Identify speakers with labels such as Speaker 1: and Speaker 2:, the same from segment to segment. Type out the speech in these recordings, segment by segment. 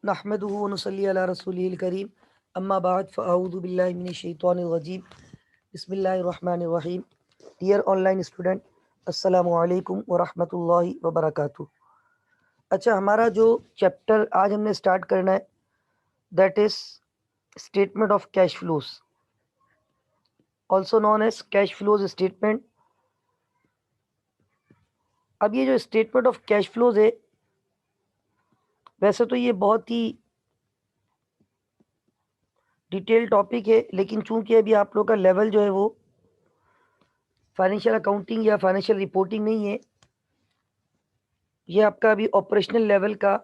Speaker 1: नहमदुहु व नुसल्ली अला रसूलिल करीम अम्मा बाद फ़अऊज़ु बिल्लाहि मिनश शैतानिर रजीम बिस्मिल्लाहिर रहमानिर रहीम। डियर ऑनलाइन स्टूडेंट, अस्सलामु अलैकुम व रहमतुल्लाहि व बरकातुहू। अच्छा, हमारा जो चैप्टर आज हमने स्टार्ट करना है that is statement of cash flows, also known as cash flows statement. अब ये जो स्टेटमेंट ऑफ कैश फ्लोज है, वैसे तो ये बहुत ही डिटेल टॉपिक है, लेकिन चूंकि अभी आप लोग का लेवल जो है वो फाइनेंशियल अकाउंटिंग या फाइनेंशियल रिपोर्टिंग नहीं है, ये आपका अभी ऑपरेशनल लेवल का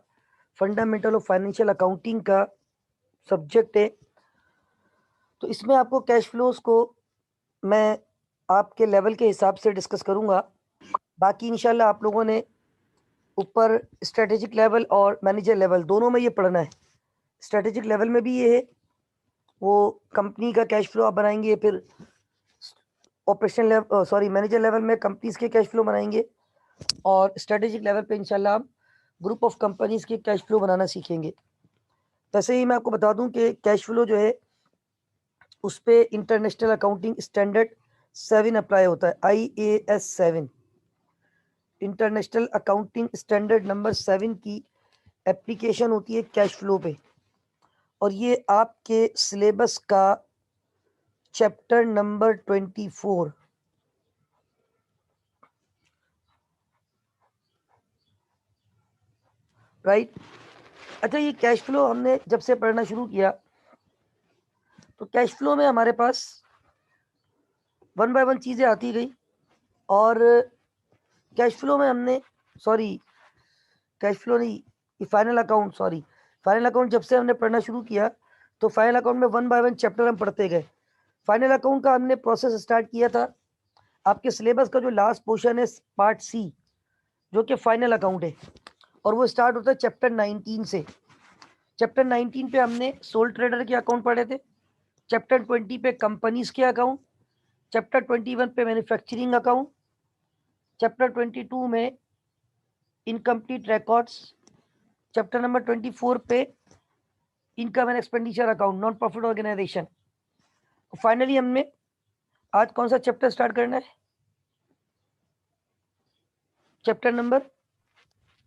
Speaker 1: फंडामेंटल ऑफ फाइनेंशियल अकाउंटिंग का सब्जेक्ट है। तो इसमें आपको कैश फ्लोज को मैं आपके लेवल के हिसाब से डिस्कस करूंगा। बाकी इंशाल्लाह आप लोगों ने ऊपर स्ट्रेटेजिक लेवल और मैनेजर लेवल दोनों में ये पढ़ना है। स्ट्रेटेजिक लेवल में भी ये है, वो कंपनी का कैश फ्लो आप बनाएंगे, फिर ऑपरेशनल लेवल मैनेजर लेवल में कंपनीज के कैश फ्लो बनाएंगे, और स्ट्रेटेजिक लेवल पे इंशाल्लाह हम ग्रुप ऑफ कंपनीज के कैश फ्लो बनाना सीखेंगे। वैसे ही मैं आपको बता दूं कि कैश फ्लो जो है उस पर इंटरनेशनल अकाउंटिंग स्टैंडर्ड 7 अप्लाई होता है, IAS 7। International accounting standard number 7 की एप्लीकेशन होती है कैश फ्लो पे, और ये आपके सिलेबस का चैप्टर नंबर 24, राइट। अच्छा, ये कैश फ्लो हमने जब से पढ़ना शुरू किया तो कैश फ्लो में हमारे पास वन बाय वन चीज़ें आती गई, और कैश फ्लो में हमने कैश फ्लो नहीं, ये फाइनल अकाउंट जब से हमने पढ़ना शुरू किया तो फाइनल अकाउंट में वन बाय वन चैप्टर हम पढ़ते गए। फाइनल अकाउंट का हमने प्रोसेस स्टार्ट किया था, आपके सिलेबस का जो लास्ट पोर्शन है पार्ट सी, जो कि फाइनल अकाउंट है, और वो स्टार्ट होता है चैप्टर 19 से। चैप्टर 19 पे हमने सोल ट्रेडर के अकाउंट पढ़े थे, चैप्टर 20 पे कंपनीज के अकाउंट, चैप्टर 21 पे मैन्युफैक्चरिंग अकाउंट, चैप्टर 22 में इनकम्प्लीट रिकॉर्ड्स, चैप्टर नंबर 24 पे income and expenditure account, non profit organisation. Finally हमने आज कौन सा चैप्टर स्टार्ट करना है? Chapter number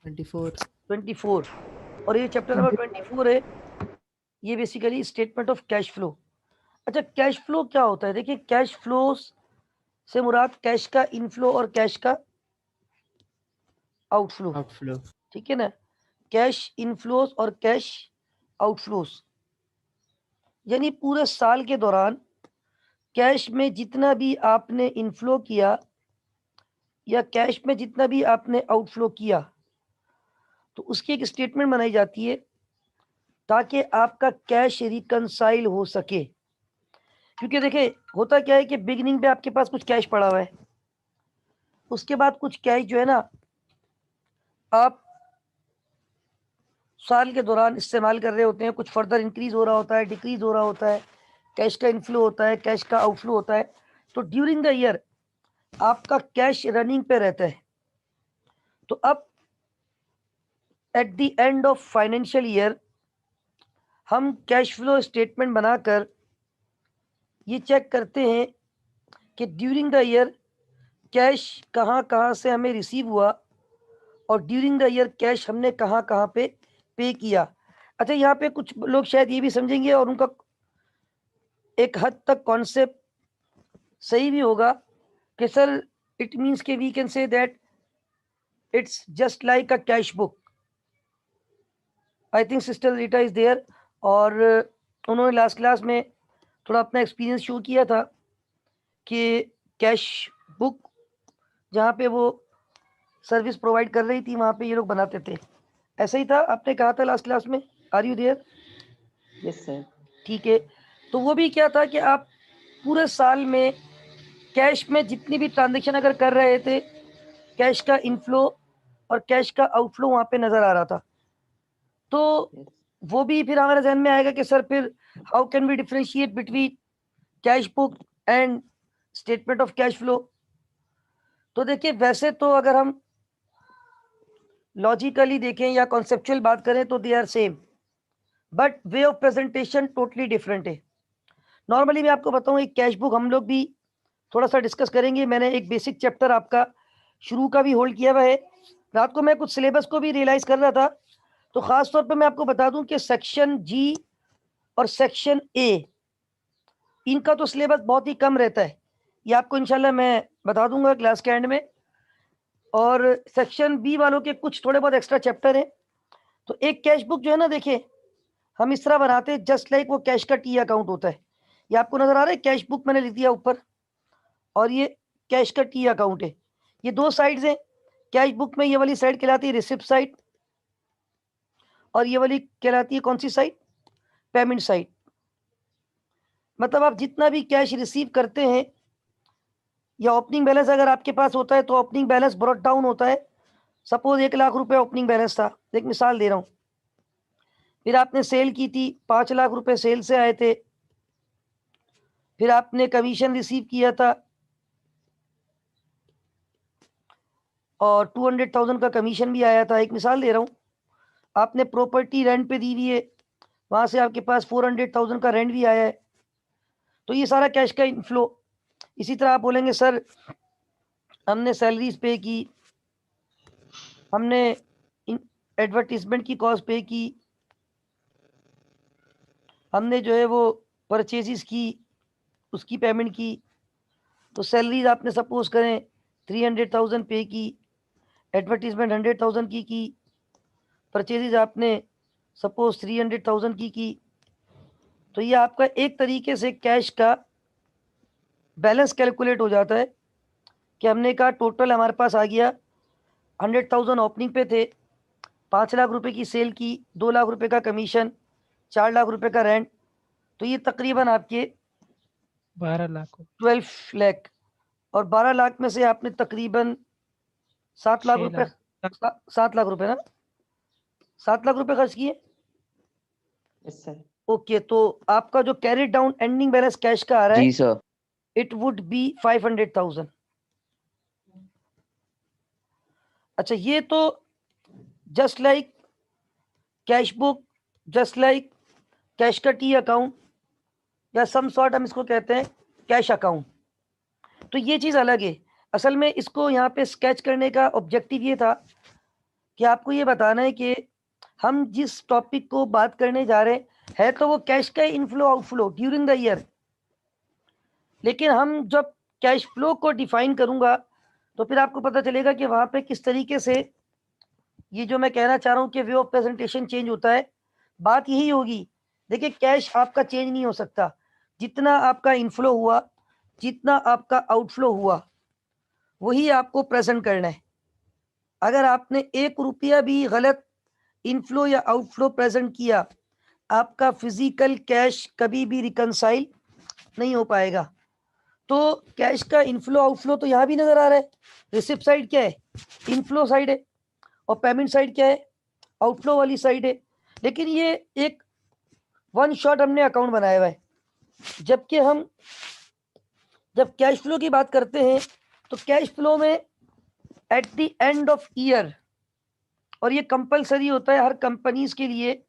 Speaker 1: 24। और ये चैप्टर नंबर 24 है, ये basically statement of cash flow. अच्छा, कैश फ्लो क्या होता है? देखिए, कैश फ्लो से मुराद कैश का इनफ्लो और कैश का आउटफ्लो, ठीक है ना। कैश इनफ्लोस और कैश आउटफ्लोस, यानी पूरे साल के दौरान कैश में जितना भी आपने इनफ्लो किया या कैश में जितना भी आपने आउटफ्लो किया, तो उसकी एक स्टेटमेंट बनाई जाती है ताकि आपका कैश रिकंसाइल हो सके। क्योंकि देखिए, होता क्या है कि बिगिनिंग पे आपके पास कुछ कैश पड़ा हुआ है, उसके बाद कुछ कैश जो है ना आप साल के दौरान इस्तेमाल कर रहे होते हैं, कुछ फर्दर इंक्रीज हो रहा होता है, डिक्रीज हो रहा होता है, कैश का इनफ्लो होता है, कैश का आउटफ्लो होता है। तो ड्यूरिंग द ईयर आपका कैश रनिंग पे रहता है। तो अब at the end of financial year हम कैश फ्लो स्टेटमेंट बनाकर ये चेक करते हैं कि ड्यूरिंग द ईयर कैश कहाँ कहाँ से हमें रिसीव हुआ, और ड्यूरिंग द ईयर कैश हमने कहाँ कहाँ पे किया। अच्छा, यहाँ पे कुछ लोग शायद ये भी समझेंगे, और उनका एक हद तक कॉन्सेप्ट सही भी होगा कि सर इट मीन्स के we can say that it's just like a cash book. I think sister Rita is there, और उन्होंने लास्ट क्लास में थोड़ा अपना एक्सपीरियंस शो किया था कि कैश बुक जहाँ पे वो सर्विस प्रोवाइड कर रही थी वहाँ पे ये लोग बनाते थे। ऐसा ही था, आपने कहा था लास्ट क्लास में। Are you there?
Speaker 2: Yes sir.
Speaker 1: ठीक है। तो वो भी क्या था कि आप पूरे साल में कैश में जितनी भी ट्रांजेक्शन अगर कर रहे थे, कैश का इनफ्लो और कैश का आउटफ्लो वहाँ पे नज़र आ रहा था। तो वो भी फिर हमारे जहन में आएगा कि सर फिर how can we differentiate between cash book and statement of cash flow. तो देखिए, वैसे तो अगर हम लॉजिकली देखें या कॉन्सेप्चुअल बात करें तो they are same, but way of presentation totally different है। नॉर्मली मैं आपको बताऊं, एक कैश बुक हम लोग भी थोड़ा सा डिस्कस करेंगे। मैंने एक बेसिक चैप्टर आपका शुरू का भी होल्ड किया हुआ है। रात को मैं कुछ सिलेबस को भी रियलाइज कर रहा था, तो खास तौर पे मैं आपको बता दूं कि सेक्शन जी और सेक्शन ए, इनका तो सिलेबस बहुत ही कम रहता है। ये आपको इंशाल्लाह मैं बता दूंगा क्लास के एंड में। और सेक्शन बी वालों के कुछ थोड़े बहुत एक्स्ट्रा चैप्टर हैं। तो एक कैश बुक जो है ना, देखिए हम इस तरह बनाते हैं जस्ट लाइक वो कैश का टी अकाउंट होता है। ये आपको नजर आ रहा है, कैश बुक मैंने लिख दिया ऊपर, और ये कैश का टी अकाउंट है। ये दो साइड्स हैं कैश बुक में। ये वाली साइड कहलाती है रिसिप्ट साइड, और ये वाली कहलाती है कौन सी साइड? Payment side. मतलब आप जितना भी कैश रिसीव करते हैं, या ओपनिंग बैलेंस अगर आपके पास होता है तो ओपनिंग बैलेंस ब्रॉट डाउन होता है। सपोज 1 लाख रुपए ओपनिंग बैलेंस था, एक मिसाल दे रहा हूं। फिर आपने सेल की थी, 5 लाख रुपए सेल से आए थे। फिर आपने कमीशन रिसीव किया था, और 200,000 का कमीशन भी आया था। एक मिसाल दे रहा हूं, आपने प्रॉपर्टी रेंट पे दी हुई है, वहां से आपके पास 400,000 का रेंट भी आया है। तो ये सारा कैश का इनफ्लो। इसी तरह आप बोलेंगे सर हमने सैलरीज पे की, हमने एडवर्टीजमेंट की कॉस्ट पे की, हमने जो है वो परचेजेस की, उसकी पेमेंट की। तो सैलरीज आपने सपोज करें 300,000 पे की, एडवर्टीजमेंट 100,000 की, परचेजेज आपने सपोज 300,000 की। तो ये आपका एक तरीके से कैश का बैलेंस कैलकुलेट हो जाता है कि हमने कहा टोटल हमारे पास आ गया 100,000 ओपनिंग पे थे, 5 लाख रुपए की सेल की, 2 लाख रुपए का कमीशन, 4 लाख रुपए का रेंट। तो ये तकरीबन आपके
Speaker 2: 12 लाख
Speaker 1: 12 लाख। और 12 लाख में से आपने तकरीबन 7 लाख
Speaker 2: 6
Speaker 1: रुपए,
Speaker 2: लाख
Speaker 1: 7 लाख रुपए ना, 7 लाख रुपए खर्च किए।
Speaker 3: Yes sir.
Speaker 1: ओके, तो आपका जो carry down ending balance cash का आ रहा है,
Speaker 3: जी सर।
Speaker 1: It would be 500,000। अच्छा, ये तो just like cash book, just like cash का टी अकाउंट, या सम सॉर्ट हम इसको कहते हैं कैश अकाउंट। तो ये चीज अलग है। असल में इसको यहाँ पे स्केच करने का ऑब्जेक्टिव ये था कि आपको ये बताना है कि हम जिस टॉपिक को बात करने जा रहे हैं तो वो कैश का inflow outflow during the year. लेकिन हम जब कैश फ्लो को डिफाइन करूंगा तो फिर आपको पता चलेगा कि वहां पे किस तरीके से ये जो मैं कहना चाह रहा हूं कि वे ऑफ प्रेजेंटेशन चेंज होता है। बात यही होगी। देखिए, कैश आपका चेंज नहीं हो सकता। जितना आपका इनफ्लो हुआ, जितना आपका आउटफ्लो हुआ, वही आपको प्रेजेंट करना है। अगर आपने 1 रुपया भी गलत इनफ्लो या आउटफ्लो प्रेजेंट किया, आपका फिजिकल कैश कभी भी रिकनसाइल नहीं हो पाएगा। तो कैश का इनफ्लो आउटफ्लो तो यहाँ भी नजर आ रहा है। रिसिप्ट साइड क्या है? इनफ्लो साइड है। और पेमेंट साइड क्या है? आउटफ्लो वाली साइड है। लेकिन ये एक वन शॉट हमने अकाउंट बनाया हुआ है। जबकि हम जब कैश फ्लो की बात करते हैं तो कैश फ्लो में at the end of year, और ये कंपलसरी होता है हर कंपनीज के लिए,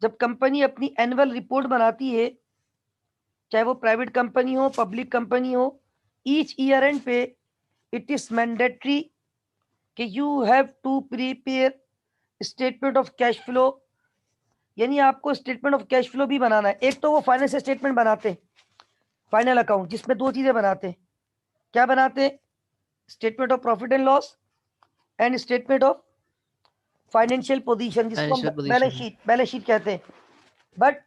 Speaker 1: जब कंपनी अपनी एनुअल रिपोर्ट बनाती है, चाहे वो प्राइवेट कंपनी हो, पब्लिक कंपनी हो, ईच ईयर एंड पे इट इज मैंडेटरी कि you have to prepare statement of cash flow. यानी आपको स्टेटमेंट ऑफ कैश फ्लो भी बनाना है। एक तो वो फाइनेंस स्टेटमेंट बनाते हैं, फाइनल अकाउंट, जिसमें दो चीजें बनाते हैं। क्या बनाते हैं? Statement of profit and loss and statement of financial position, जिसको हम बैलेंस शीट कहते हैं। बट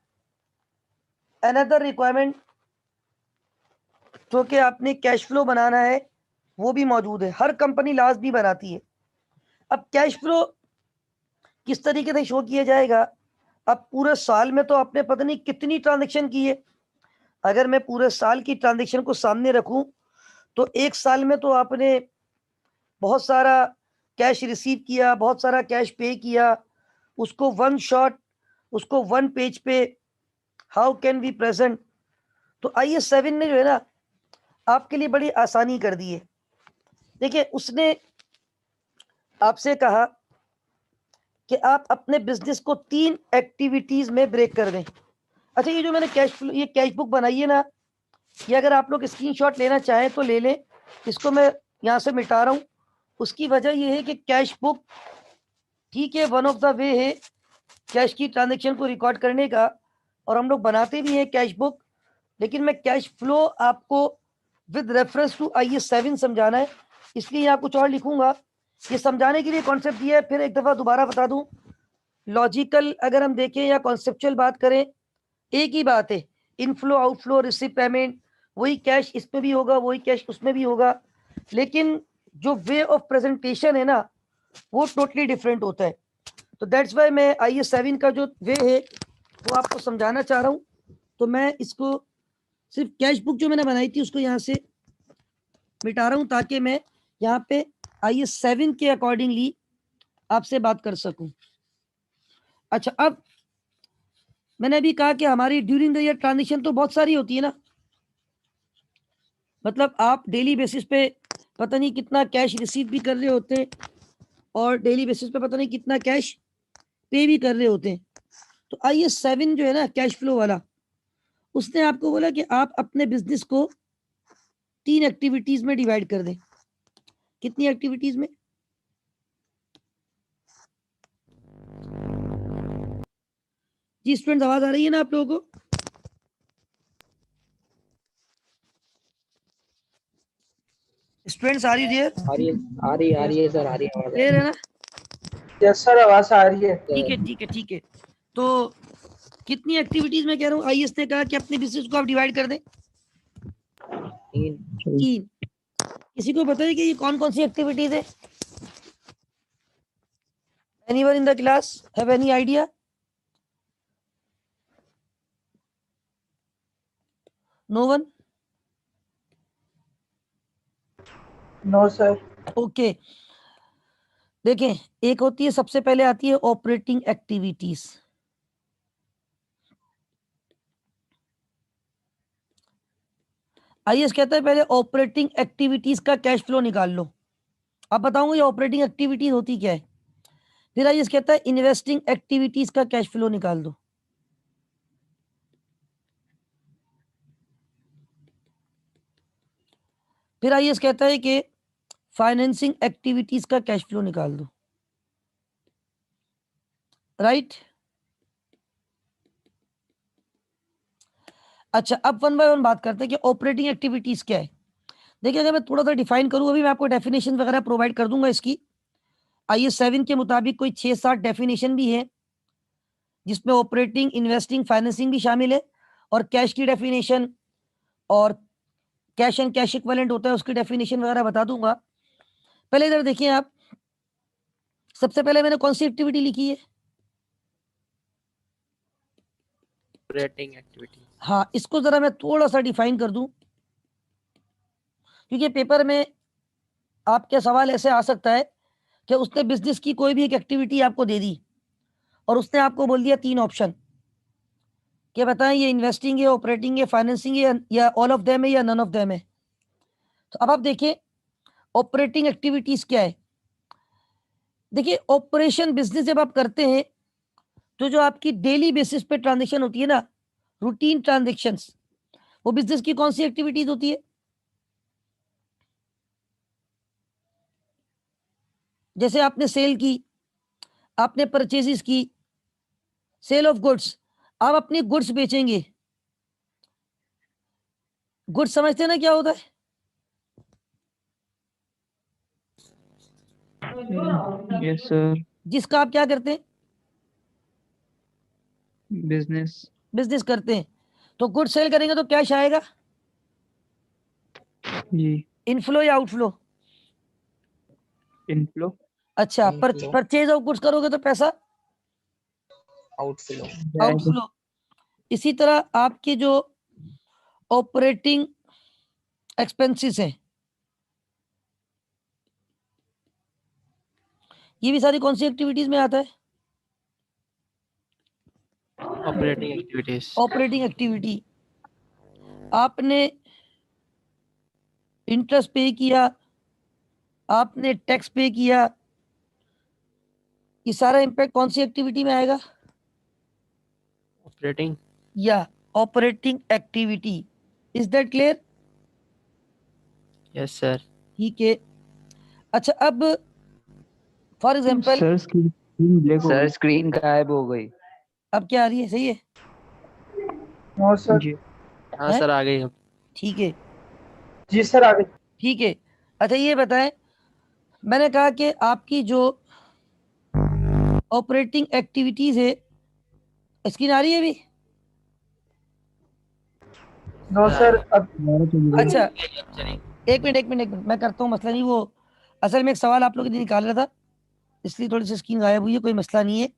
Speaker 1: अनदर रिक्वायरमेंट जो कि आपने कैश फ्लो बनाना है, वो भी मौजूद है। हर कंपनी लास्ट भी बनाती है। अब कैश फ्लो किस तरीके से शो किया जाएगा? अब पूरे साल में तो आपने पता नहीं कितनी ट्रांजेक्शन की है। अगर मैं पूरे साल की ट्रांजेक्शन को सामने रखूं तो एक साल में तो आपने बहुत सारा कैश रिसीव किया, बहुत सारा कैश पे किया। उसको वन शॉट, उसको वन पेज पे हाउ कैन वी प्रेजेंट? तो IAS 7 ने जो है ना आपके लिए बड़ी आसानी कर दी है। देखिए, उसने आपसे कहा कि आप अपने बिजनेस को 3 एक्टिविटीज में ब्रेक कर दें। अच्छा, ये जो मैंने ये कैश बुक बनाई है ना, ये अगर आप लोग स्क्रीनशॉट लेना चाहें तो ले लें। इसको मैं यहाँ से मिटा रहा हूँ। उसकी वजह ये है कि कैश बुक, ठीक है, वन ऑफ द वे है कैश की ट्रांजेक्शन को रिकॉर्ड करने का, और हम लोग बनाते भी हैं कैश बुक, लेकिन मैं कैश फ्लो आपको विद रेफरेंस टू IAS 7 समझाना है, इसलिए यहाँ कुछ और लिखूंगा। ये समझाने के लिए कॉन्सेप्ट दिया है, फिर एक दफा दोबारा बता दूं। लॉजिकल अगर हम देखें या कॉन्सेप्चुअल बात करें, एक ही बात है, इनफ्लो आउटफ्लो रिसीव पेमेंट, वही कैश इसमें भी होगा, वही कैश उसमें भी होगा, लेकिन जो वे ऑफ प्रेजेंटेशन है ना, वो टोटली डिफरेंट होता है। तो दैट्स वाई मैं IAS 7 का जो वे है वो आपको समझाना चाह रहा हूँ। तो मैं इसको सिर्फ कैश बुक जो मैंने बनाई थी उसको यहाँ से मिटा रहा हूँ, ताकि मैं यहाँ पे IAS 7 के अकॉर्डिंगली आपसे बात कर सकूं। अच्छा, अब मैंने अभी कहा कि हमारी ड्यूरिंग द ईयर ट्रांजेक्शन तो बहुत सारी होती है ना, मतलब आप डेली बेसिस पे पता नहीं कितना कैश रिसीव भी कर रहे होते हैं, और डेली बेसिस पे पता नहीं कितना कैश पे भी कर रहे होते हैं। तो IAS 7 जो है ना कैश फ्लो वाला, उसने आपको बोला कि आप अपने बिजनेस को 3 एक्टिविटीज में डिवाइड कर दें। कितनी एक्टिविटीज में? जी स्टूडेंट्स, आवाज आ रही है ना आप लोगों को? Students, are you there?
Speaker 3: आ रही है सर, आ रही है आवाज।
Speaker 1: क्लियर है ना?
Speaker 4: यस सर, आवाज आ रही है।
Speaker 1: ठीक है, ठीक है, ठीक है। तो कितनी एक्टिविटीज में कह रहा हूँ, IAS ने कहा कि अपने बिजनेस को आप डिवाइड कर दें 3। किसी को बताइए कि ये कौन कौन सी एक्टिविटीज है? Anyone in the class have any idea? No one?
Speaker 4: No sir.
Speaker 1: Okay, देखें, एक होती है, सबसे पहले आती है ऑपरेटिंग एक्टिविटीज। IAS कहता है पहले ऑपरेटिंग एक्टिविटीज का कैश फ्लो निकाल लो। अब बताऊंगा ये ऑपरेटिंग एक्टिविटीज होती क्या है। फिर IAS कहता है इन्वेस्टिंग एक्टिविटीज का कैश फ्लो निकाल दो। फिर IAS कहता है कि फाइनेंसिंग एक्टिविटीज का कैश फ्लो निकाल दो। राइट? अच्छा, अब वन बाय वन बात करते हैं कि ऑपरेटिंग एक्टिविटीज क्या है। देखिए, अगर मैं थोड़ा सा डिफाइन करूं, अभी मैं आपको डेफिनेशन वगैरह प्रोवाइड कर दूंगा इसकी। IAS 7 के मुताबिक कोई 6-7 डेफिनेशन भी है, जिसमें ऑपरेटिंग, इन्वेस्टिंग, फाइनेंसिंग भी शामिल है, और कैश की डेफिनेशन, और कैश एंड कैश इक्विवेलेंट होता है उसकी डेफिनेशन वगैरह बता दूंगा। पहले इधर देखिए आप, सबसे पहले मैंने कौन सी एक्टिविटी लिखी है?
Speaker 3: Operating activity.
Speaker 1: हाँ, इसको जरा मैं थोड़ा सा डिफाइन कर दूं, क्योंकि पेपर में आपके सवाल ऐसे आ सकता है कि उसने बिजनेस की कोई भी एक एक्टिविटी आपको दे दी, और उसने आपको बोल दिया 3 ऑप्शन कि बताएं ये इन्वेस्टिंग है, ऑपरेटिंग है, फाइनेंसिंग है, या ऑल ऑफ देम है, या नन ऑफ देम है। तो अब आप देखिए ऑपरेटिंग एक्टिविटीज क्या है। देखिए, ऑपरेशन बिजनेस जब आप करते हैं तो जो आपकी डेली बेसिस पे ट्रांजेक्शन होती है ना, रूटीन ट्रांजेक्शन्स, वो बिजनेस की कौन सी एक्टिविटीज होती है? जैसे आपने सेल की, आपने परचेजेस की, सेल ऑफ गुड्स, आप अपनी गुड्स बेचेंगे। गुड्स समझते हैं ना क्या होता है?
Speaker 2: Yes sir.
Speaker 1: जिसका आप क्या करते हैं?
Speaker 2: बिजनेस।
Speaker 1: बिजनेस करते हैं। तो गुड सेल करेंगे तो कैश आएगा,
Speaker 2: जी।
Speaker 1: इनफ्लो या आउटफ्लो?
Speaker 2: इनफ्लो।
Speaker 1: अच्छा,
Speaker 3: Inflow.
Speaker 1: परचेज ऑफ गुड्स करोगे तो पैसा
Speaker 3: आउटफ्लो।
Speaker 1: आउटफ्लो। इसी तरह आपके जो ऑपरेटिंग एक्सपेंसेस हैं, ये भी सारी कौन सी एक्टिविटीज में आता है?
Speaker 3: Operating activities.
Speaker 1: Operating activity. आपने इंटरेस्ट पे किया, आपने टैक्स पे किया, आपने बिल पे किया, आपने बिल पे किया, आपने बिल पे किया, आपने टैक्स पे किया, आपने टैक्स पे किया, आपने ये सारा इम्पैक्ट कौन सी एक्टिविटी में आएगा?
Speaker 3: Operating.
Speaker 1: या operating activity. Is that clear?
Speaker 3: Yes, sir.
Speaker 1: ठीक है। अच्छा, अब for example
Speaker 2: sir screen black हो
Speaker 5: सर
Speaker 2: गई।
Speaker 5: स्क्रीन गायब हो गई।
Speaker 1: अब क्या आ रही है? सही है?
Speaker 4: No sir.
Speaker 2: जी
Speaker 3: हाँ
Speaker 1: हैं?
Speaker 3: सर, आ गई हम।
Speaker 1: ठीक है,
Speaker 4: जी सर, आगे।
Speaker 1: ठीक है। अच्छा, ये बताएं, मैंने कहा कि आपकी जो ऑपरेटिंग एक्टिविटीज है, स्क्रीन आ रही है अभी?
Speaker 4: नो सर, अब
Speaker 1: अच्छा, एक मिनट, मैं करता हूँ, मसला नहीं वो। असल में एक सवाल आप लोगों ने निकाल रहा था, इसलिए थोड़ी सी स्क्रीन गायब हुई है, कोई मसला नहीं है।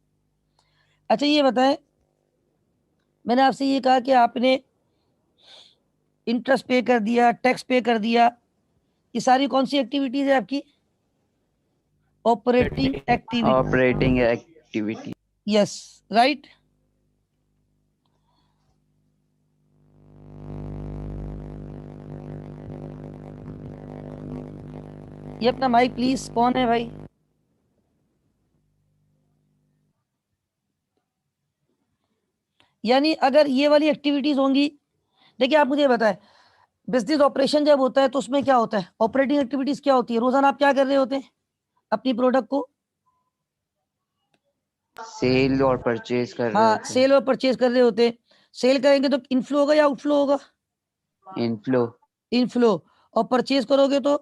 Speaker 1: अच्छा, ये बताएं, मैंने आपसे ये कहा कि आपने इंटरेस्ट पे कर दिया, टैक्स पे कर दिया, ये सारी कौन सी एक्टिविटीज है आपकी? Operating activity.
Speaker 5: Operating activity.
Speaker 1: Yes, right. ये अपना माइक प्लीज, कौन है भाई? यानी अगर ये वाली एक्टिविटीज होंगी, देखिए आप मुझे बताएं, बिजनेस ऑपरेशन जब होता है तो उसमें क्या होता है? ऑपरेटिंग एक्टिविटीज क्या होती है? रोजाना आप क्या कर रहे होते हैं अपनी प्रोडक्ट को?
Speaker 5: सेल और परचेज कर रहे
Speaker 1: हाँ,
Speaker 5: होते
Speaker 1: सेल और परचेज कर रहे होते हैं। सेल करेंगे तो इनफ्लो होगा या आउटफ्लो होगा?
Speaker 5: हैं। इनफ्लो।
Speaker 1: इनफ्लो। और परचेज करोगे तो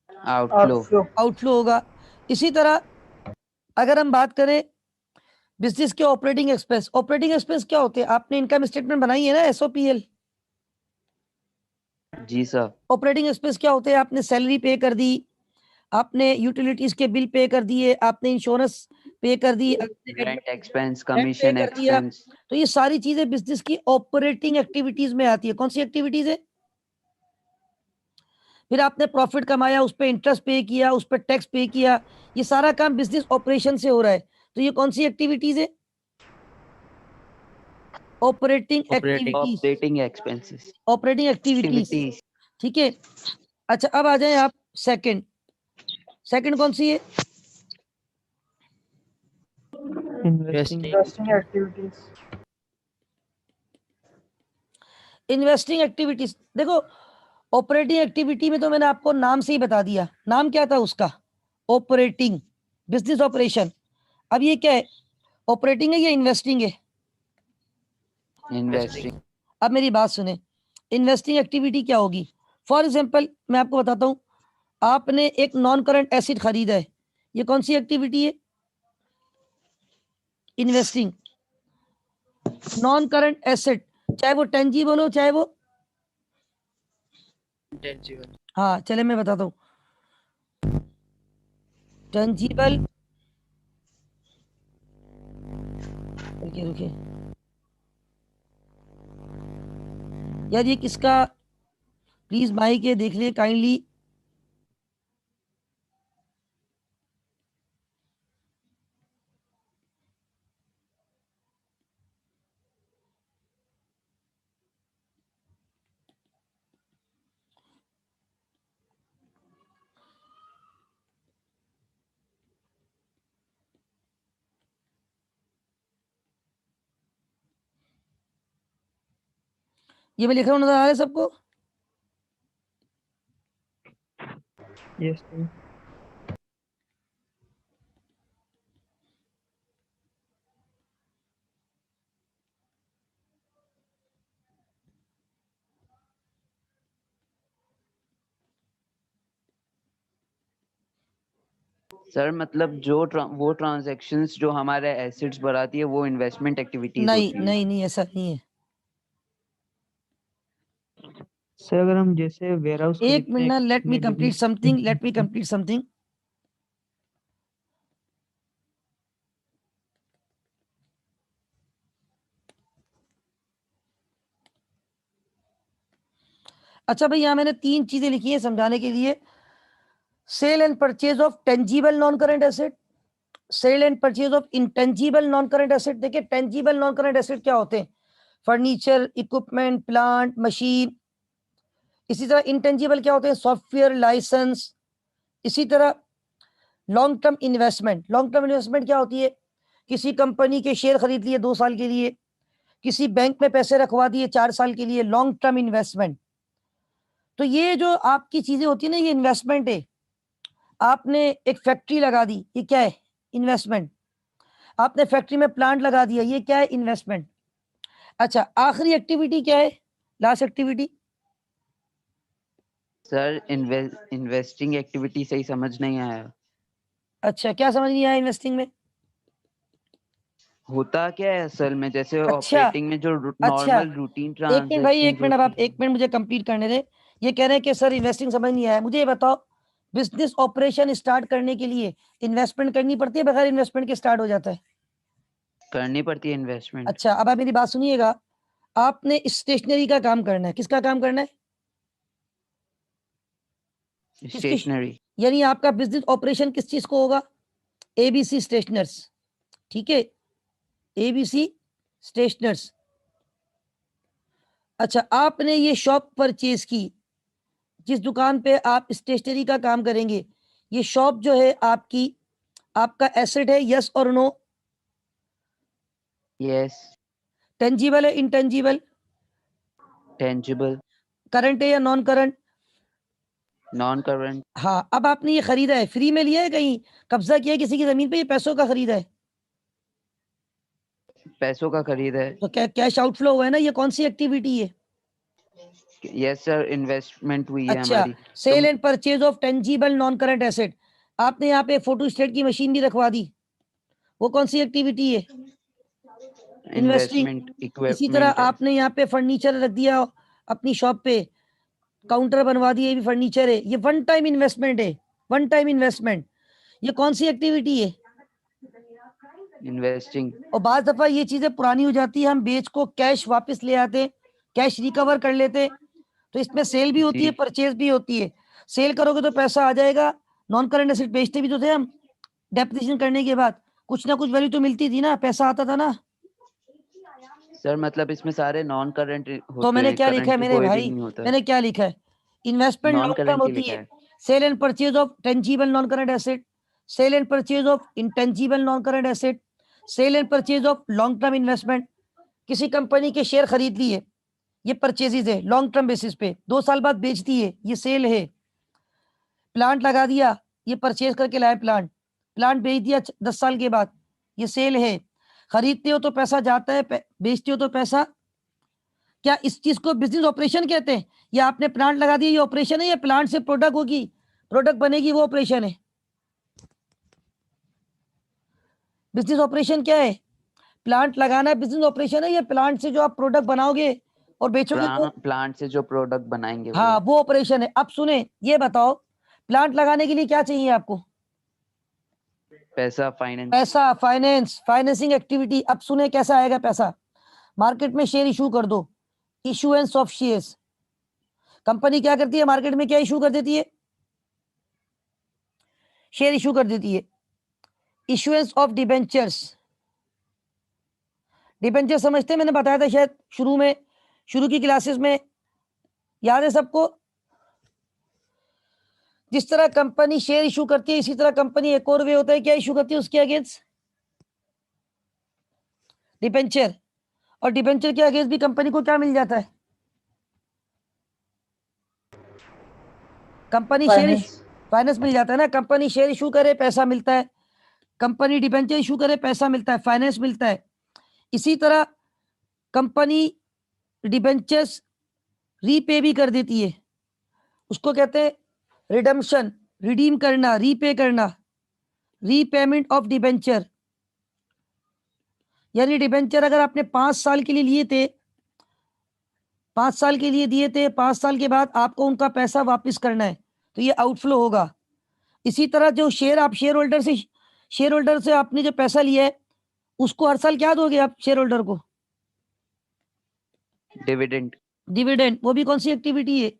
Speaker 5: आउटफ्लो।
Speaker 4: आउटफ्लो।
Speaker 1: आउटफ्लो होगा। इसी तरह अगर हम बात करें बिजनेस के ऑपरेटिंग एक्सपेंस क्या होते हैं? आपने इनकम स्टेटमेंट बनाई है ना, एसओपीएल।
Speaker 5: जी सर।
Speaker 1: ऑपरेटिंग एक्सपेंस क्या होते हैं? आपने सैलरी पे कर दी, आपने यूटिलिटीज के बिल पे कर दिए, आपने इंश्योरेंस पे कर दी, आपने
Speaker 5: रेंट एक्सपेंस,
Speaker 1: रेंट पे
Speaker 5: कमीशन
Speaker 1: कर दिया।
Speaker 5: एक्सपेंस।
Speaker 1: तो ये सारी चीजें बिजनेस की ऑपरेटिंग एक्टिविटीज में आती है। कौन सी एक्टिविटीज है? फिर आपने प्रॉफिट कमाया, उस पर इंटरेस्ट पे किया, उस पर टैक्स पे किया, ये सारा काम बिजनेस ऑपरेशन से हो रहा है। तो ये कौन सी एक्टिविटीज है? Operating
Speaker 3: Operating.
Speaker 1: Activities.
Speaker 5: Operating expenses.
Speaker 1: Operating activities,
Speaker 5: activities.
Speaker 1: ठीक है। अच्छा, अब आ जाए आप सेकंड। सेकंड कौन सी है?
Speaker 2: Investing.
Speaker 4: Investing activities.
Speaker 1: Investing activities. देखो, ऑपरेटिंग एक्टिविटी में तो मैंने आपको नाम से ही बता दिया, नाम क्या था उसका? Operating, business operation. अब ये क्या है? ऑपरेटिंग है या इन्वेस्टिंग है?
Speaker 5: इन्वेस्टिंग।
Speaker 1: अब मेरी बात सुने, इन्वेस्टिंग एक्टिविटी क्या होगी? फॉर एग्जाम्पल मैं आपको बताता हूं, आपने एक नॉन करंट एसिड खरीदा है, ये कौन सी एक्टिविटी है? इन्वेस्टिंग। नॉन करंट एसेट, चाहे वो टेंजिबल हो चाहे वो,
Speaker 3: Intangible.
Speaker 1: हाँ चले मैं बताता हूँ, टेंजिबल, रुकिए रुकिए यार, ये किसका, प्लीज माइक है, देख लिए काइंडली। ये मैं लिख रहा हूँ, नजर आ रहा है सबको?
Speaker 2: Yes sir.
Speaker 5: सर मतलब वो ट्रांजैक्शंस जो हमारे एसेट्स बढ़ाती है वो इन्वेस्टमेंट एक्टिविटीज
Speaker 1: नहीं
Speaker 5: होती है।
Speaker 1: नहीं नहीं, ऐसा नहीं है।
Speaker 2: सर अगर हम जैसे वेयर हाउस
Speaker 1: एक मिनट ना, लेट मी कंप्लीट समथिंग, अच्छा भाई, यहाँ मैंने 3 चीजें लिखी है समझाने के लिए। Sale and purchase of tangible non current asset, sale and purchase of intangible non current asset. देखिए, टेंजिबल नॉन करंट एसेट क्या होते हैं? Furniture, equipment, plant, machine. इसी तरह इंटेंजिबल क्या होते हैं? Software, licence. इसी तरह long term investment, long term investment क्या होती है? किसी कंपनी के शेयर खरीद लिए 2 साल के लिए, किसी बैंक में पैसे रखवा दिए 4 साल के लिए, लॉन्ग टर्म इन्वेस्टमेंट। तो ये जो आपकी चीजें होती है ना, ये इन्वेस्टमेंट है। आपने एक फैक्ट्री लगा दी, ये क्या है? इन्वेस्टमेंट। आपने फैक्ट्री में प्लांट लगा दिया, ये क्या है? इन्वेस्टमेंट। अच्छा, आखिरी एक्टिविटी क्या है? Last activity?
Speaker 5: Sir investing activity सही समझ नहीं आया।
Speaker 1: अच्छा, क्या समझ नहीं आया इन्वेस्टिंग में?
Speaker 5: होता क्या है असल में, जैसे
Speaker 1: अच्छा,
Speaker 5: ऑपरेटिंग में जो
Speaker 1: अच्छा,
Speaker 5: नॉर्मल रूटीन
Speaker 1: एक मिनट भाई, एक
Speaker 5: ट्रांजैक्शंस
Speaker 1: मिनट, अब आप
Speaker 5: होती
Speaker 1: एक मिनट मुझे कंप्लीट करने दें। ये कह रहे हैं कि सर इन्वेस्टिंग समझ नहीं आया। मुझे ये बताओ, बिजनेस ऑपरेशन स्टार्ट करने के लिए इन्वेस्टमेंट करनी पड़ती है, बगैर इन्वेस्टमेंट के स्टार्ट हो जाता है?
Speaker 5: करनी पड़ती है इन्वेस्टमेंट।
Speaker 1: अच्छा, अब आप मेरी बात सुनिएगा। आपने स्टेशनरी का काम करना है, किसका काम करना है? किसकी?
Speaker 5: स्टेशनरी।
Speaker 1: यानी आपका बिजनेस ऑपरेशन किस चीज को होगा? एबीसी स्टेशनर्स, ठीक है, एबीसी स्टेशनर्स। अच्छा, आपने ये शॉप परचेज की, जिस दुकान पे आप स्टेशनरी का काम करेंगे, ये शॉप जो है आपकी, आपका एसेट है, यस और नो?
Speaker 5: यस।
Speaker 1: टेंजिबल है, इंटेंजिबल?
Speaker 5: टेंजिबल।
Speaker 1: करंट है या नॉन करंट?
Speaker 5: Non current.
Speaker 1: हाँ, अब आपने ये खरीदा है, फ्री में लिया है, कहीं कब्जा किया है किसी की जमीन पे, ये पैसों का खरीदा है?
Speaker 5: पैसों का खरीद है।
Speaker 1: तो कैश आउटफ्लो हुआ है ना, ये कौन सी एक्टिविटी है?
Speaker 5: यस सर, इन्वेस्टमेंट हुई है
Speaker 1: अच्छा,
Speaker 5: हमारी।
Speaker 1: Sale and purchase of tangible non current asset. आपने यहाँ पे फोटो स्टेट की मशीन भी रखवा दी, वो कौन सी एक्टिविटी है? इन्वेस्टिंग।
Speaker 5: इन्वेस्टमेंट
Speaker 1: इसी तरह
Speaker 5: इक्विपमेंट है।
Speaker 1: आपने यहाँ पे फर्नीचर रख दिया अपनी शॉप पे, काउंटर बनवा दिए, ये भी फर्नीचर है, ये वन टाइम इन्वेस्टमेंट है, वन टाइम इन्वेस्टमेंट। ये कौन सी एक्टिविटी है?
Speaker 5: इन्वेस्टिंग।
Speaker 1: और बाज दफा ये चीजें पुरानी हो जाती है, हम बेच को कैश वापस ले आते, कैश रिकवर कर लेते, तो इसमें सेल भी होती है,
Speaker 5: जी।
Speaker 1: परचेज भी होती है। सेल करोगे तो पैसा आ जाएगा, नॉन करंट एसेट बेचते भी तो थे हम, डेप्रिसिएशन करने के बाद कुछ ना कुछ वैल्यू तो मिलती थी ना, पैसा आता था ना।
Speaker 5: सर मतलब इसमें सारे नॉन करंट
Speaker 1: तो
Speaker 5: होते
Speaker 1: मैंने
Speaker 5: हैं,
Speaker 1: क्या लिखा है
Speaker 5: करंट
Speaker 1: मेरे
Speaker 5: कोई भी
Speaker 1: भाई?
Speaker 5: नहीं होता।
Speaker 1: मैंने क्या लिखा है? Investment
Speaker 5: non
Speaker 1: long term
Speaker 5: current ही
Speaker 1: होती
Speaker 5: लिखा
Speaker 1: है,
Speaker 5: है।
Speaker 1: Sale and purchase of tangible non current asset, sale and purchase of intangible non current asset, sale and purchase of long term investment. किसी कंपनी के शेयर खरीद लिए, ये परचेजेज है लॉन्ग टर्म बेसिस पे, 2 साल बाद बेच दिए, ये सेल है। प्लांट लगा दिया, ये परचेज करके लाए प्लांट, प्लांट बेच दिया 10 साल के बाद, ये सेल है। खरीदते हो तो पैसा जाता है, बेचते हो तो पैसा। क्या इस चीज को बिजनेस ऑपरेशन कहते हैं? या आपने प्लांट लगा दिया, ये ऑपरेशन है, या प्लांट से प्रोडक्ट होगी, प्रोडक्ट बनेगी, वो ऑपरेशन है? बिजनेस ऑपरेशन क्या है? प्लांट लगाना बिजनेस ऑपरेशन है, या प्लांट से जो आप प्रोडक्ट बनाओगे और बेचोगे तो?
Speaker 5: प्लांट से जो प्रोडक्ट बनाएंगे वो
Speaker 1: हाँ,
Speaker 5: है।
Speaker 1: वो ऑपरेशन है। अब सुने, ये बताओ, प्लांट लगाने के लिए क्या चाहिए आपको?
Speaker 5: पैसा, फाइनेंस।
Speaker 1: पैसा, फाइनेंस, फाइनेंसिंग एक्टिविटी। अब सुने कैसा आएगा पैसा? मार्केट में शेयर इशू कर दो, इशुएंस ऑफ शेयर्स। कंपनी क्या करती है मार्केट में, क्या इशू कर देती है? शेयर इशू कर देती है। इशुएंस ऑफ डिबेंचर्स, डिबेंचर समझते हैं, मैंने बताया था शायद शुरू में, शुरू की क्लासेस में, याद है सबको? जिस तरह कंपनी शेयर इशू करती है, इसी तरह कंपनी एक और वे होता है, क्या इशू करती है उसके अगेंस्ट? डिबेंचर। और डिबेंचर के अगेंस्ट भी कंपनी को क्या मिल जाता है? Company share,
Speaker 4: finance.
Speaker 1: फाइनेंस मिल जाता है ना। कंपनी शेयर इशू करे, पैसा मिलता है। कंपनी डिबेंचर इशू करे, पैसा मिलता है, फाइनेंस मिलता है। इसी तरह कंपनी डिबेंचर्स रीपे भी कर देती है, उसको कहते हैं रिडम्पशन, रिडीम करना, रीपे करना, रीपेमेंट ऑफ डिबेंचर। यानी डिबेंचर अगर आपने 5 साल के लिए लिए थे, 5 साल के लिए दिए थे, 5 साल के बाद आपको उनका पैसा वापस करना है, तो ये आउटफ्लो होगा। इसी तरह जो शेयर आप शेयर होल्डर से आपने जो पैसा लिया है, उसको हर साल क्या दोगे आप शेयर होल्डर को?
Speaker 5: डिविडेंड।
Speaker 1: डिविडेंड। वो भी कौन सी एक्टिविटी है?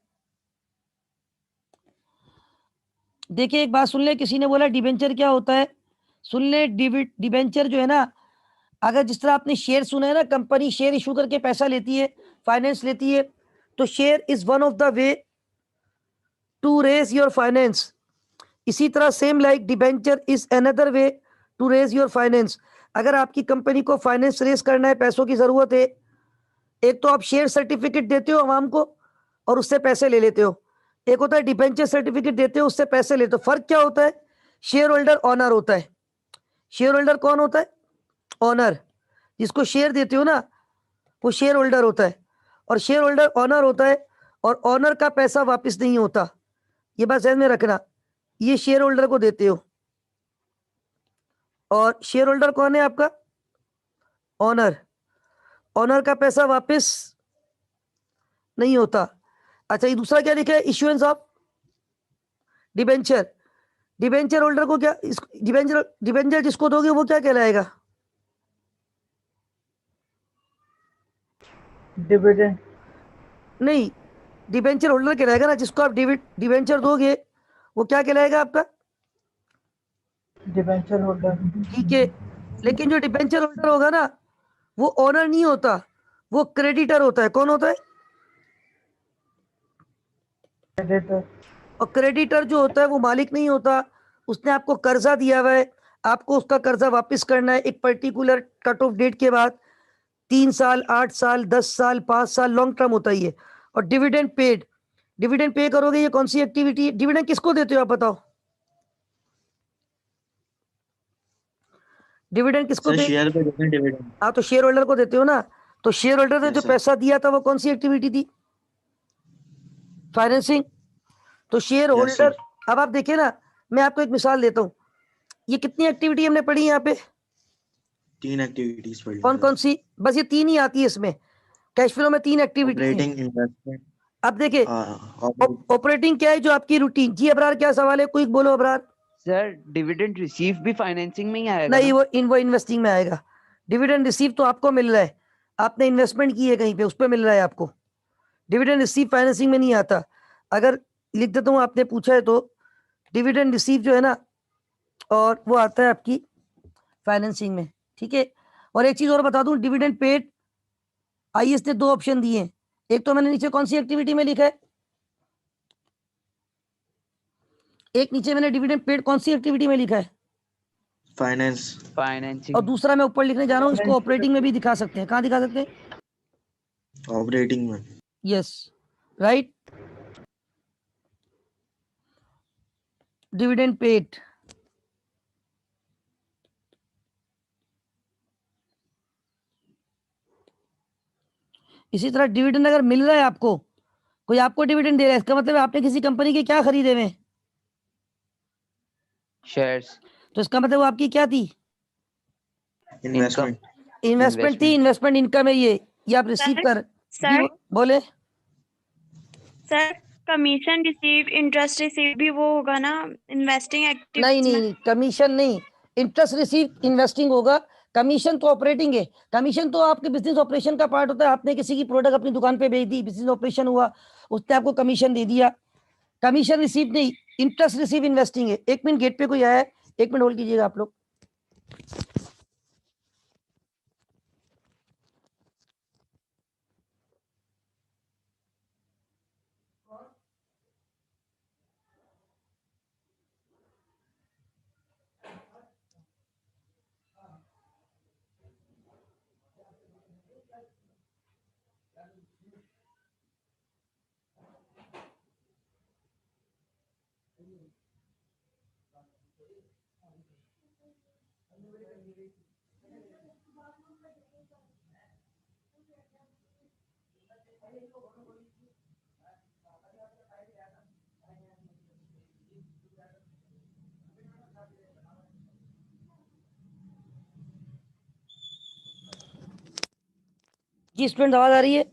Speaker 1: देखिए, एक बात सुन ले, किसी ने बोला डिबेंचर क्या होता है, सुन ले। डिबेंचर जो है ना, अगर जिस तरह आपने शेयर सुना है ना, कंपनी शेयर इशू करके पैसा लेती है, फाइनेंस लेती है, तो share is one of the way to raise your finance. इसी तरह same like debenture is another way to raise your finance. अगर आपकी कंपनी को फाइनेंस रेज करना है, पैसों की जरूरत है, एक तो आप शेयर सर्टिफिकेट देते हो आवाम को और उससे पैसे ले लेते हो, एक होता है डिबेंचर सर्टिफिकेट देते हो उससे पैसे लेते हो। फर्क क्या होता है? शेयर होल्डर ऑनर होता है। शेयर होल्डर कौन होता है? ऑनर। जिसको शेयर देते हो ना वो शेयर होल्डर होता है, और शेयर होल्डर ऑनर होता है, और ऑनर का पैसा वापस नहीं होता। ये बात ध्यान में रखना, ये शेयर होल्डर को देते हो, और शेयर होल्डर कौन है आपका? ऑनर। ऑनर का पैसा वापस नहीं होता। अच्छा, ये दूसरा क्या लिखा है? Issuance of debenture. Debenture holder को क्या, डिबेंचर जिसको दोगे वो क्या कहलाएगा?
Speaker 4: डिविडेंड।
Speaker 1: नहीं, डिबेंचर होल्डर कहलाएगा ना, जिसको आप डिबेंचर दोगे वो क्या कहलाएगा आपका?
Speaker 4: Debenture holder.
Speaker 1: ठीक है, लेकिन जो डिबेंचर होल्डर होगा ना वो ऑनर नहीं होता, वो क्रेडिटर होता है। कौन होता है?
Speaker 4: क्रेडिटर।
Speaker 1: और क्रेडिटर जो होता है वो मालिक नहीं होता, उसने आपको कर्जा दिया हुआ है, आपको उसका कर्जा वापस करना है एक पर्टिकुलर कट ऑफ डेट के बाद। 3 साल, 8 साल, 10 साल, 5 साल, लॉन्ग टर्म होता ही है। और डिविडेंड पेड, डिविडेंड पे करोगे, ये कौन सी एक्टिविटी है? डिविडेंड किसको देते हो आप बताओ? डिविडेंड किसको
Speaker 6: सर
Speaker 1: दे?
Speaker 6: शेयर को देते हैं डिविडेंड।
Speaker 1: हाँ, तो शेयर होल्डर को देते हो ना। तो शेयर होल्डर ने
Speaker 6: Yes,
Speaker 1: जो
Speaker 6: sir.
Speaker 1: पैसा दिया था वो कौन सी एक्टिविटी थी? फाइनेंसिंग। तो शेयर
Speaker 6: Yes,
Speaker 1: होल्डर,
Speaker 6: sir.
Speaker 1: अब आप देखिए ना, मैं आपको एक मिसाल देता हूँ। ये कितनी एक्टिविटी हमने पढ़ी यहाँ पे?
Speaker 6: 3 एक्टिविटीज पढ़ ली
Speaker 1: कौन कौन सी? बस ये 3 ही आती है इसमें। कैश फ्लो में 3 एक्टिविटी है।
Speaker 6: Operating, investment.
Speaker 1: अब देखिए,
Speaker 6: हाँ,
Speaker 1: ऑपरेटिंग क्या है? जो आपकी रूटीन। जी अबरार, क्या सवाल है? कोई बोलो अबरार।
Speaker 5: सर डिविडेंड रिसीव भी फाइनेंसिंग में ही आएगा
Speaker 1: नहीं,
Speaker 5: ना?
Speaker 1: वो इन्वेस्टिंग में आएगा। डिविडेंड रिसीव तो आपको मिल रहा है, आपने इन्वेस्टमेंट की है कहीं पे, उस पर मिल रहा है आपको। डिविडेंड रिसीव फाइनेंसिंग में नहीं आता। अगर लिख देता हूँ, आपने पूछा है तो, डिविडेंड रिसीव जो है ना, और वो आता है आपकी फाइनेंसिंग में। ठीक है, और एक चीज और बता दूं, डिविडेंड पेड आईएएस ने 2 ऑप्शन दिए हैं। एक तो मैंने नीचे कौन सी एक्टिविटी में लिखा है, एक नीचे मैंने डिविडेंड पेड कौन सी एक्टिविटी में लिखा है,
Speaker 6: फाइनेंस।
Speaker 1: और
Speaker 5: फाइनेंसिंग।
Speaker 1: दूसरा मैं ऊपर लिखने जा रहा हूँ, इसको ऑपरेटिंग में भी दिखा सकते हैं। कहाँ दिखा सकते हैं?
Speaker 6: ऑपरेटिंग में।
Speaker 1: Yes, right. डिविडेंड पेड, इसी तरह डिविडेंड अगर मिल रहा है आपको, कोई आपको डिविडेंड दे रहा है, इसका मतलब आपने किसी कंपनी के क्या खरीदे हुए?
Speaker 5: शेयर्स।
Speaker 1: तो इसका मतलब वो आपकी क्या थी?
Speaker 6: इन्वेस्टमेंट।
Speaker 1: इन्वेस्टमेंट थी। इन्वेस्टमेंट इनकम है ये आप रिसीव कर। जी
Speaker 7: सर
Speaker 1: बोले।
Speaker 7: Sir commission receive, interest receive भी वो होगा ना इन्वेस्टिंग
Speaker 1: नहीं
Speaker 7: एक्टिविटीज
Speaker 1: नहीं
Speaker 7: में?
Speaker 1: नहीं, कमीशन नहीं, इंटरेस्ट रिसीव इन्वेस्टिंग होगा। कमीशन तो ऑपरेटिंग है। कमीशन तो आपके बिजनेस ऑपरेशन का पार्ट होता है। आपने किसी की प्रोडक्ट अपनी दुकान पे बेच दी, बिजनेस ऑपरेशन हुआ, उसने आपको कमीशन दे दिया। कमीशन रिसीव नहीं, इंटरेस्ट रिसीव इन्वेस्टिंग है। 1 मिनट, गेट पे कोई आया है, 1 मिनट होल्ड कीजिएगा आप लोग। जी स्टूडेंट, आवाज आ रही है?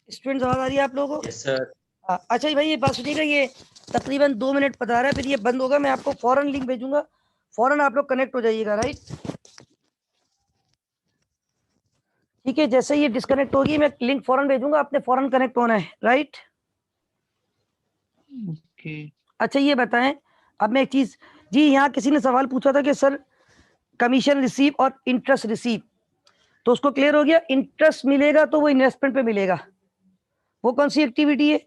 Speaker 1: स्टूडेंट आवाज आ रही है आप लोगों को?
Speaker 6: Yes sir.
Speaker 1: अच्छा भाई, ये बात सुनिएगा, ये तकरीबन 2 मिनट बता रहा है, फिर ये बंद होगा। मैं आपको फौरन लिंक भेजूंगा, फौरन आप लोग कनेक्ट हो जाइएगा, राइट? ठीक है, जैसे ये डिस्कनेक्ट होगी मैं लिंक फौरन भेजूंगा, आपने फौरन कनेक्ट होना है, राइट?
Speaker 2: ओके।
Speaker 1: अच्छा ये बताएं, अब मैं एक चीज, जी यहाँ किसी ने सवाल पूछा था कि सर कमीशन रिसीव और इंटरेस्ट रिसीव, तो उसको क्लियर हो गया। इंटरेस्ट मिलेगा तो वो इन्वेस्टमेंट पे मिलेगा। वो कौन सी एक्टिविटी है?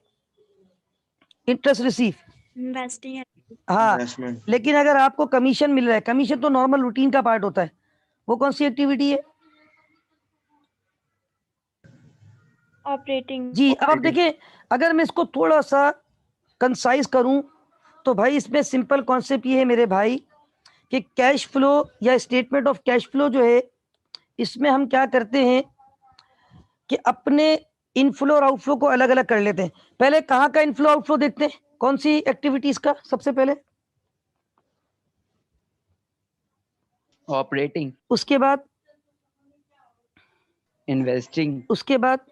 Speaker 1: Interest receive.
Speaker 7: इन्वेस्टिंग
Speaker 1: हाँ,
Speaker 6: Investment.
Speaker 1: लेकिन अगर आपको कमीशन मिल रहा है, कमीशन तो नॉर्मल रूटीन का पार्ट होता है, वो कौन सी एक्टिविटी है
Speaker 7: ऑपरेटिंग
Speaker 1: जी? अब आप
Speaker 6: Operating.
Speaker 1: देखें, अगर मैं इसको थोड़ा सा कंसाइज करूं तो भाई इसमें सिंपल कॉन्सेप्ट ये है मेरे भाई कि कैश फ्लो या स्टेटमेंट ऑफ कैश फ्लो जो है, इसमें हम क्या करते हैं कि अपने इनफ्लो और आउटफ्लो को अलग अलग कर लेते हैं। पहले कहाँ का इनफ्लो आउटफ्लो देखते हैं, कौन सी एक्टिविटीज का? सबसे पहले
Speaker 5: ऑपरेटिंग,
Speaker 1: उसके बाद
Speaker 5: इन्वेस्टिंग,
Speaker 1: उसके बाद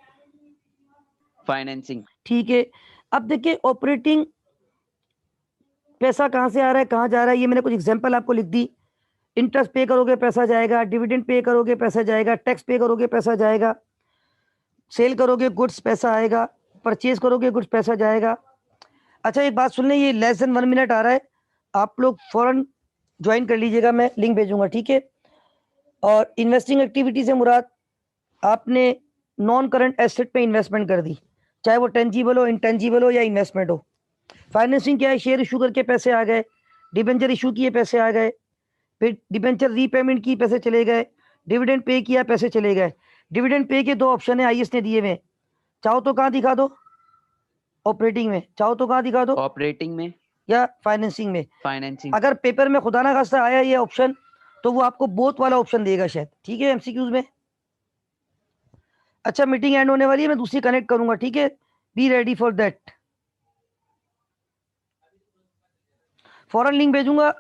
Speaker 5: फाइनेंसिंग।
Speaker 1: ठीक है। अब देखिए ऑपरेटिंग पैसा कहाँ से आ रहा है, कहाँ जा रहा है, ये मैंने कुछ एग्जांपल आपको लिख दी। इंटरेस्ट पे करोगे पैसा जाएगा, डिविडेंड पे करोगे पैसा जाएगा, टैक्स पे करोगे पैसा जाएगा, सेल करोगे गुड्स पैसा आएगा, परचेज करोगे गुड्स पैसा जाएगा। अच्छा एक बात सुन लें, ये लेस देन 1 मिनट आ रहा है, आप लोग फौरन ज्वाइन कर लीजिएगा, मैं लिंक भेजूंगा, ठीक है। और इन्वेस्टिंग एक्टिविटी से मुराद आपने नॉन करंट एसेट पे इन्वेस्टमेंट कर दी, चाहे वो टेंजिबल हो, इंटेंजिबल हो या इन्वेस्टमेंट हो। फाइनेंसिंग क्या है, शेयर इशू करके पैसे आ गए, डिबेंचर इशू किए पैसे आ गए, फिर डिबेंचर रीपेमेंट की पैसे चले गए, डिविडेंड पे किया पैसे चले गए। डिविडेंड पे के 2 ऑप्शन है आईएएस ने दिए हुए, चाहो तो कहाँ दिखा दो, ऑपरेटिंग में, चाहो तो कहाँ दिखा दो,
Speaker 5: ऑपरेटिंग में,
Speaker 1: या फाइनेंसिंग में।
Speaker 5: फाइनेंसिंग।
Speaker 1: अगर पेपर में खुदा ना खास्ता आया ये ऑप्शन तो वो आपको बोथ वाला ऑप्शन देगा शायद, ठीक है, एमसीक्यूज में। अच्छा मीटिंग एंड होने वाली है, मैं दूसरी कनेक्ट करूंगा, ठीक है, बी रेडी फॉर दैट। फौरन लिंक भेजूंगा आप